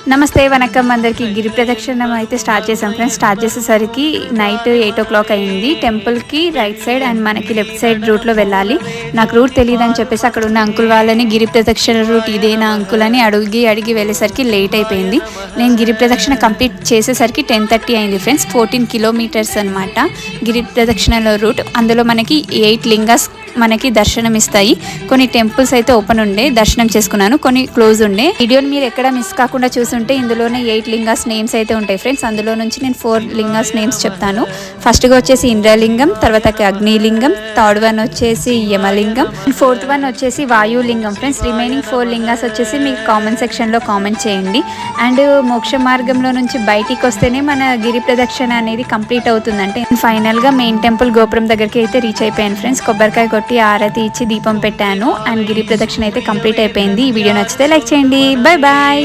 నమస్తే వనక్కం అందరికి గిరి ప్రదక్షిణం అయితే స్టార్ట్ చేసాం ఫ్రెండ్స్. స్టార్ట్ చేసేసరికి నైట్ 8 o'clock అయింది. టెంపుల్కి రైట్ సైడ్ అండ్ మనకి లెఫ్ట్ సైడ్ రూట్లో వెళ్ళాలి. నాకు రూట్ తెలియదు అని చెప్పేసి అక్కడ ఉన్న అంకుల్ వాళ్ళని గిరి ప్రదక్షిణ రూట్ ఇదేనా అంకుల్ అని అడిగి వెళ్ళేసరికి లేట్ అయిపోయింది. నేను గిరి ప్రదక్షిణ కంప్లీట్ చేసేసరికి 10:30 అయింది ఫ్రెండ్స్. 14 kilometers అనమాట గిరి ప్రదక్షిణలో రూట్. అందులో మనకి 8 లింగాస్ మనకి దర్శనం ఇస్తాయి. కొన్ని టెంపుల్స్ అయితే ఓపెన్ ఉండే దర్శనం చేసుకున్నాను, కొన్ని క్లోజ్ ఉండే. వీడియోని మీరు ఎక్కడ మిస్ కాకుండా చూస్తుంటే ఇందులోనే 8 లింగాస్ నేమ్స్ అయితే ఉంటాయి ఫ్రెండ్స్. అందులో నుంచి నేను 4 లింగాస్ నేమ్స్ చెప్తాను. ఫస్ట్గా వచ్చేసి ఇంద్రలింగం, తర్వాత అగ్నిలింగం, థర్డ్ వన్ వచ్చేసి యమలింగం, ఫోర్త్ వన్ వచ్చేసి వాయులింగం ఫ్రెండ్స్. రిమైనింగ్ 4 లింగాస్ వచ్చేసి మీకు కామెంట్ సెక్షన్లో కామెంట్ చేయండి. అండ్ మోక్ష మార్గంలో నుంచి బయటికి వస్తేనే మన గిరి ప్రదక్షిణ అనేది కంప్లీట్ అవుతుంది. అంటే ఫైనల్గా మెయిన్ టెంపుల్ గోపురం దగ్గరికి అయితే రీచ్ అయిపోయాను ఫ్రెండ్స్. కొబ్బరికాయ కొట్టి ఆరతి ఇచ్చి దీపం పెట్టాను అండ్ గిరి ప్రదక్షిణ అయితే కంప్లీట్ అయిపోయింది. ఈ వీడియో నచ్చితే లైక్ చేయండి. Bye bye.